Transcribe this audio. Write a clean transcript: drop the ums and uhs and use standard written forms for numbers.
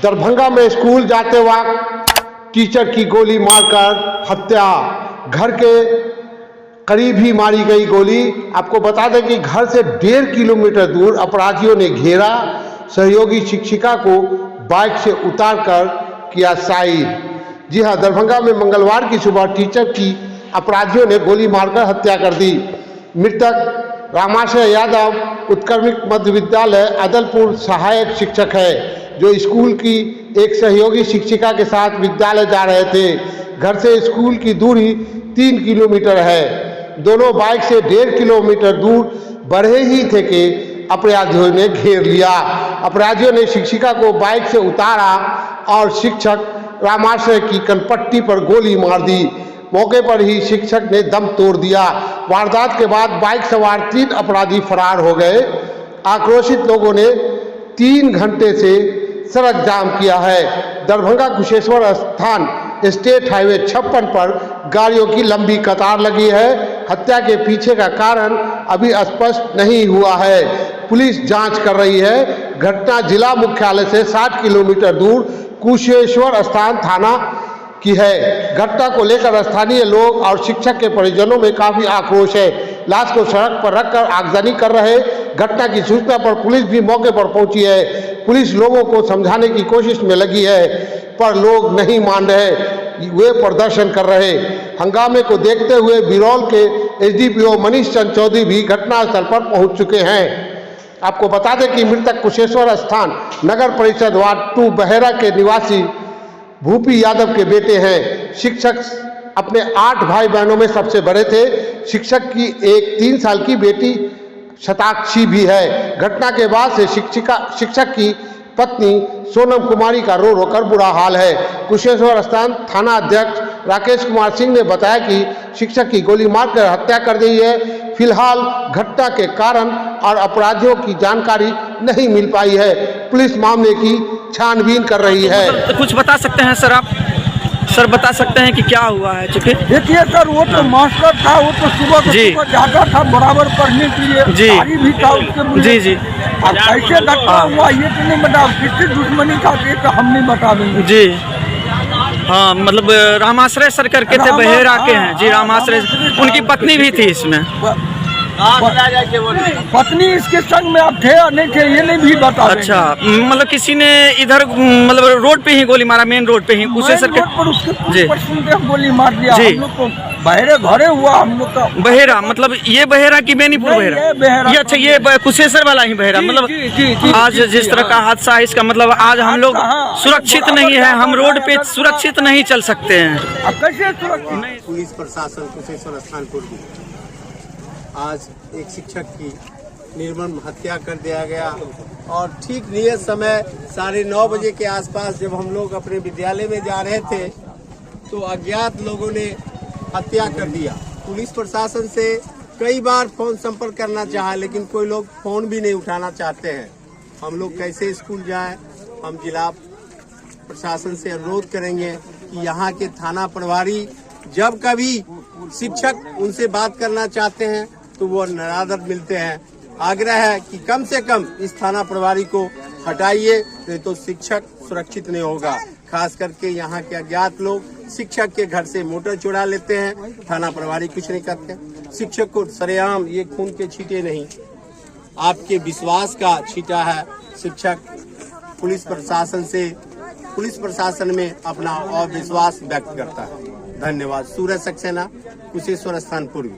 दरभंगा में स्कूल जाते वक्त टीचर की गोली मारकर हत्या। घर के करीब ही मारी गई गोली। आपको बता दें कि घर से 1.5 किलोमीटर दूर अपराधियों ने घेरा, सहयोगी शिक्षिका को बाइक से उतारकर किया साइड। जी हां, दरभंगा में मंगलवार की सुबह टीचर की अपराधियों ने गोली मारकर हत्या कर दी। मृतक रामाशय यादव उत्क्रमित मध्य विद्यालय अदलपुर सहायक शिक्षक है, जो स्कूल की एक सहयोगी शिक्षिका के साथ विद्यालय जा रहे थे। घर से स्कूल की दूरी 3 किलोमीटर है। दोनों बाइक से 1.5 किलोमीटर दूर बढ़े ही थे कि अपराधियों ने घेर लिया। अपराधियों ने शिक्षिका को बाइक से उतारा और शिक्षक रामाशय की कनपट्टी पर गोली मार दी। मौके पर ही शिक्षक ने दम तोड़ दिया। वारदात के बाद बाइक सवार 3 अपराधी फरार हो गए। आक्रोशित लोगों ने 3 घंटे से सड़क जाम किया है। दरभंगा कुशेश्वर स्थान स्टेट हाईवे 56 पर गाड़ियों की लंबी कतार लगी है। हत्या के पीछे का कारण अभी स्पष्ट नहीं हुआ है। पुलिस जांच कर रही है। घटना जिला मुख्यालय से 60 किलोमीटर दूर कुशेश्वर स्थान थाना की है। घटना को लेकर स्थानीय लोग और शिक्षक के परिजनों में काफी आक्रोश है। लाश को सड़क पर रखकर आगजनी कर रहे। घटना की सूचना पर पुलिस भी मौके पर पहुंची है। पुलिस लोगों को समझाने की कोशिश में लगी है, पर लोग नहीं मान रहे, वे प्रदर्शन कर रहे। हंगामे को देखते हुए बिरौल के एसडीपीओ मनीष चंद्र चौधरी भी घटनास्थल पर पहुंच चुके हैं। आपको बता दें कि मृतक कुशेश्वर स्थान नगर परिषद वार्ड 2 बहेरा के निवासी भूपी यादव के बेटे हैं। शिक्षक अपने 8 भाई बहनों में सबसे बड़े थे। शिक्षक की एक 3 साल की बेटी शताक्षी भी है। घटना के बाद से शिक्षक की पत्नी सोनम कुमारी का रो कर बुरा हाल है। कुशेश्वर स्थान थाना अध्यक्ष राकेश कुमार सिंह ने बताया कि शिक्षक की गोली मारकर हत्या कर दी है। फिलहाल घटना के कारण और अपराधियों की जानकारी नहीं मिल पाई है। पुलिस मामले की छानबीन कर रही है। तो कुछ बता सकते हैं सर आप? सर बता सकते हैं कि क्या हुआ है? चूँकि देखिए सर, वो तो मास्टर था, वो तो सुबह जाता था बराबर पढ़ने के लिए। जी भी था उसके। जी जी। अब कैसे घटना हुआ ये तो नहीं बता, किसकी दुश्मनी था ये तो हम नहीं बता देंगे। जी हाँ, मतलब रामाश्रय सर करके थे, बहेरा के हैं जी। रामाश्रय, उनकी पत्नी भी थी इसमें। पत्नी इसके संग में आप थे या नहीं थे ये नहीं भी बता। अच्छा, मतलब किसी ने इधर मतलब रोड पे ही गोली मारा, मेन रोड पे ही कुशेश्वर के पर उसके गोली मार दिया। हम लोग को बहेरे घरे हुआ, हम लोग का बहेरा मतलब ये बहेरा की बेनीपुर बहेरा ये। अच्छा, ये कुशेश्वर वाला ही बहेरा। मतलब आज जिस तरह का हादसा है, इसका मतलब आज हम लोग सुरक्षित नहीं है, हम रोड पे सुरक्षित नहीं चल सकते हैं। कैसे सुरक्षित? पुलिस प्रशासन कुशेश्वर स्थान पूर्वी आज एक शिक्षक की निर्मम हत्या कर दिया गया। और ठीक नियत समय 9:30 बजे के आसपास जब हम लोग अपने विद्यालय में जा रहे थे तो अज्ञात लोगों ने हत्या कर दिया। पुलिस प्रशासन से कई बार फोन संपर्क करना चाहा, लेकिन कोई लोग फोन भी नहीं उठाना चाहते हैं। हम लोग कैसे स्कूल जाएं? हम जिला प्रशासन से अनुरोध करेंगे कि यहाँ के थाना प्रभारी जब कभी शिक्षक उनसे बात करना चाहते हैं तो वो नरादर मिलते हैं। आग्रह है कि कम से कम इस थाना प्रभारी को हटाइए, नहीं तो शिक्षक सुरक्षित नहीं होगा। खास करके यहाँ के अज्ञात लोग शिक्षक के घर से मोटर चुरा लेते हैं, थाना प्रभारी कुछ नहीं करते। शिक्षक को सरेआम, ये खून के छींटे नहीं, आपके विश्वास का छींटा है। शिक्षक पुलिस प्रशासन में अपना अविश्वास व्यक्त करता है। धन्यवाद। सूरज सक्सेना, कुशेश्वर स्थान पूर्वी।